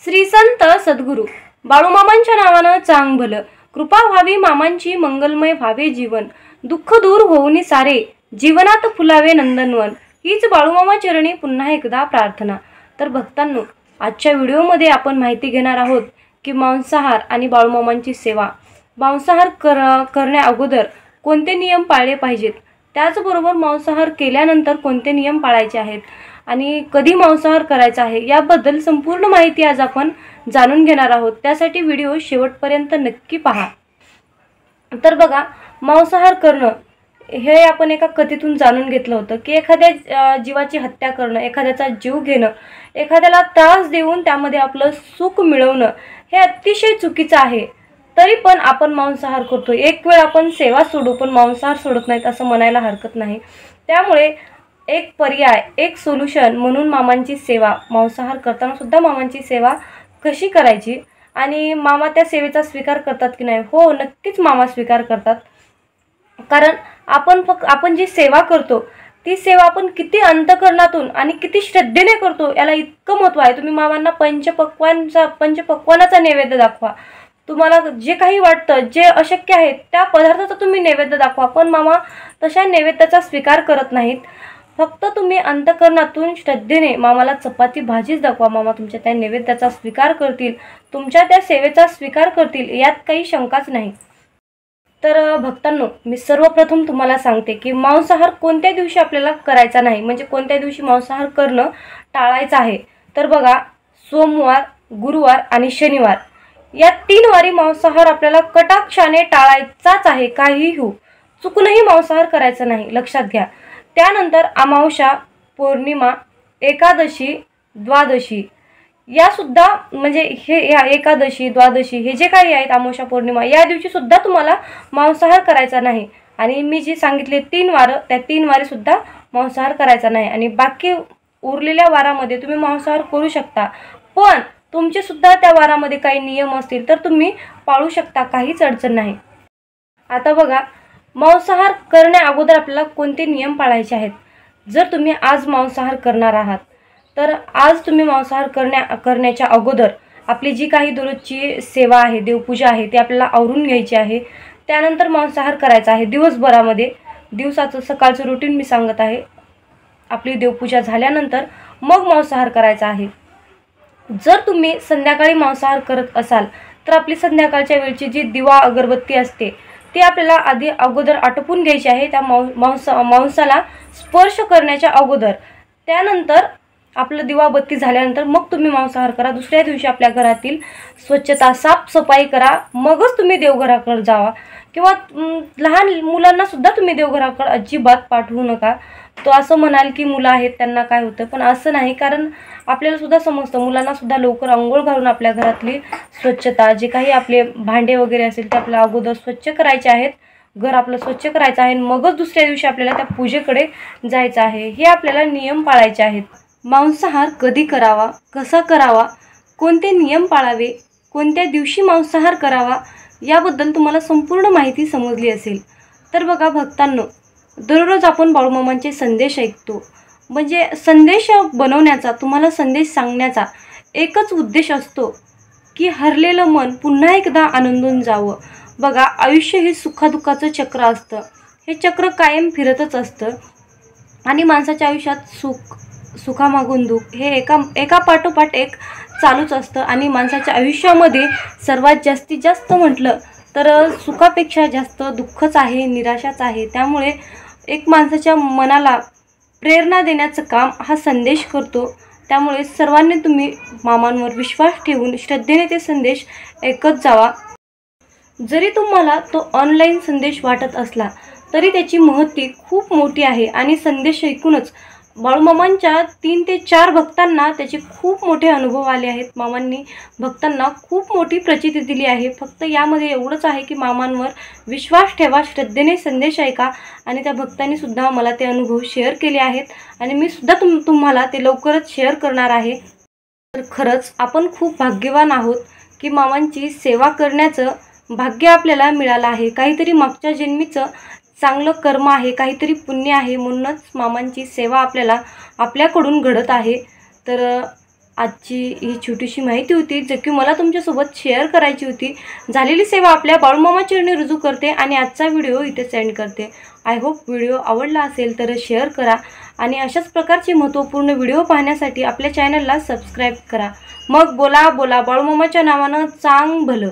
श्री संत सद्गुरू बाळूमामांच्या नावानं चांग भलं, कृपा व्हावी मामांची, मंगलमय व्हावे जीवन, दुःख दूर होऊनी सारे, जीवनात फुलावे नंदनवन, हीच बाळूमामा चरणी पुन्हा एकदा प्रार्थना। तर भक्तांनो, आजच्या व्हिडिओमध्ये आपण माहिती घेणार आहोत की मांसाहार आणि बाळूमामांची सेवा। मांसाहार करण्या अगोदर कोणते नियम पाळले पाहिजेत, त्याचबरोबर मांसाहार केल्यानंतर कोणते नियम पाळायचे आहेत आणि कधी मांसाहार करायचा आहे याबद्दल संपूर्ण माहिती आज आपण जाणून घेणार आहोत। त्यासाठी व्हिडिओ शेवटपर्यंत नक्की पहा। तर बघा, मांसाहार करणं हे आपण एका कथेतून जाणून घेतलं होतं की एखाद्या जीवाची हत्या करणं, एखाद्याचा जीव घेणं, एखाद्याला त्रास देऊन त्यामध्ये आपलं सुख मिळवणं हे अतिशय चुकीचं आहे। तरी पण आपण मांसाहार करतो। एक वेळ आपण सेवा सोडू पण मांसाहार सोडत नाहीत असं म्हणायला हरकत नाही। त्यामुळे एक पर्याय, एक सोल्युशन म्हणून मामांची सेवा, मांसाहार करताना सुद्धा मामांची सेवा कशी करायची आणि मामा त्या सेवेचा स्वीकार करतात की नाही? हो, नक्कीच मामा स्वीकार करतात। कारण आपण जी सेवा करतो ती सेवा आपण किती अंतःकरणातून आणि किती श्रद्धेने करतो याला इतकं महत्त्व आहे। तुम्ही मामांना पंचपक्वानाचा नैवेद्य दाखवा, तुम्हाला जे काही वाटतं, जे अशक्य आहे त्या पदार्थाचा तुम्ही नैवेद्य दाखवा, पण मामा तशा नैवेद्याचा स्वीकार करत नाहीत। फक्त तुम्ही अंतःकरणातून श्रद्धेने मामाला चपाती भाजीच दाखवा, मामा तुमच्या त्या नैवेद्याचा स्वीकार करतील, तुमच्या त्या सेवेचा स्वीकार करतील, यात काही शंकाच नाही। तर भक्तांनो, मी सर्वप्रथम तुम्हाला सांगते की मांसाहार कोणत्या दिवशी आपल्याला करायचा नाही, म्हणजे कोणत्या दिवशी मांसाहार करणं टाळायचं आहे। तर बघा, सोमवार, गुरुवार आणि शनिवार या 3 वारी मांसाहार आपल्याला कटाक्षाने टाळायचाच आहे। काहीही हो, चुकूनही मांसाहार करायचं नाही, लक्षात घ्या। त्यानंतर अमावस्या, पौर्णिमा, एकादशी, द्वादशी या सुद्धा, म्हणजे हे या एकादशी, द्वादशी हे जे काही आहेत, अमावस्या, पौर्णिमा, या दिवशी सुद्धा तुम्हाला मांसाहार करायचा नाही। आणि मी जी सांगितले 3 वार, त्या 3 वारी सुद्धा मांसाहार करायचा नाही। आणि बाकी उरलेल्या वारामध्ये तुम्ही मांसाहार करू शकता, पण तुमचे सुद्धा त्या वारामध्ये काही नियम असतील तर तुम्ही पाळू शकता, काहीच अडचण नाही। आता बघा, मांसाहार करण्या अगोदर आपल्याला कोणते नियम पाळायचे आहेत। जर तुम्ही आज मांसाहार करणार आहात तर आज तुम्ही मांसाहार करण्याच्या अगोदर आपली जी काही दररोजची सेवा आहे, देवपूजा आहे, ती आपल्याला आवरून घ्यायची आहे। त्यानंतर मांसाहार करायचा आहे दिवसभरामध्ये। दिवसाचं सकाळचं रुटीन मी सांगत आहे। आपली देवपूजा झाल्यानंतर मग मांसाहार करायचा आहे। जर तुम्ही संध्याकाळी मांसाहार करत असाल तर आपली संध्याकाळच्या वेळची जी दिवा अगरबत्ती असते ती आपल्याला अगोदर आटोपून घ्यायची आहे, त्या मांसाला स्पर्श करण्याच्या अगोदर। त्यानंतर आपलं दिवाबत्ती झाल्यानंतर मग तुम्ही मांसाहार करा। दुसऱ्या दिवशी आपल्या घरातील स्वच्छता, साफसफाई करा, मगच तुम्ही देवघराकडे जावा। किंवा लहान मुलांना सुद्धा तुम्ही देवघराकडे अजिबात पाठवू नका। तो असं म्हणाल की मुलं आहेत त्यांना काय होतं, पण असं नाही, कारण आपल्याला सुद्धा समजतं, मुलांना सुद्धा लवकर अंघोळ घालून आपल्या घरातली स्वच्छता, जे काही आपले भांडे वगैरे असेल ते आपल्याला अगोदर स्वच्छ करायचे आहेत, घर आपलं स्वच्छ करायचं आहे, मगच दुसऱ्या दिवशी आपल्याला त्या पूजेकडे जायचं आहे। हे आपल्याला नियम पाळायचे आहेत। मांसाहार कधी करावा, कसा करावा, कोणते नियम पाळावे, कोणत्या दिवशी मांसाहार करावा याबद्दल तुम्हाला संपूर्ण माहिती समजली असेल। तर बघा भक्तांनो, दररोज आपण बाळूमामांचे संदेश ऐकतो, म्हणजे संदेश बनवण्याचा, तुम्हाला संदेश सांगण्याचा एकच उद्देश असतो की हरलेलं मन पुन्हा एकदा आनंदून जावं। बघा, आयुष्य हे सुखादुःखाचं चक्र असतं, हे चक्र कायम फिरतच असतं आणि माणसाच्या आयुष्यात सुखामागून दुःख हे एका पाठोपाठ एक चालूच असतं। आणि माणसाच्या आयुष्यामध्ये सर्वात जास्तीत जास्त म्हटलं तर सुखापेक्षा जास्त दुःखच आहे, निराशाच आहे। त्यामुळे एक माणसाच्या मनाला प्रेरणा देण्याचं काम हा संदेश करतो। त्यामुळे सर्वांनी तुम्ही मामांवर विश्वास ठेवून श्रद्धेने ते संदेश ऐकत जावा। जरी तुम्हाला तो ऑनलाईन संदेश वाटत असला तरी त्याची महती खूप मोठी आहे आणि संदेश ऐकूनच बाळूमामांच्या 3 ते 4 भक्तांना त्याचे खूप मोठे अनुभव आले आहेत। मामांनी भक्तांना खूप मोठी प्रचिती दिली आहे। फक्त यामध्ये एवढंच आहे की मामांवर विश्वास ठेवा, श्रद्धेने संदेश ऐका। आणि त्या भक्तांनी सुद्धा मला ते अनुभव शेअर केले आहेत आणि मी सुद्धा तुम्हाला ते लवकरच शेअर करणार आहे। तर खरंच आपण खूप भाग्यवान आहोत की मामांची सेवा करण्याचं भाग्य आपल्याला मिळालं आहे। काहीतरी मागच्या जन्मीचं चांगलं कर्म आहे, काहीतरी पुण्य आहे, म्हणूनच मामांची सेवा आपल्याकडून घडत आहे। तर आजची ही छोटीशी माहिती होती जी की मला तुमच्यासोबत शेअर करायची होती। झालेली सेवा आपल्या बाळूमामा चरणी रुजू करते आणि आजचा व्हिडिओ इथे सेंड करते। आय होप व्हिडिओ आवडला असेल तर शेअर करा आणि अशाच प्रकारचे महत्त्वपूर्ण व्हिडिओ पाहण्यासाठी आपल्या चॅनलला सबस्क्राईब करा। मग बोला बोला बाळूमामाच्या नावानं चांग भलं।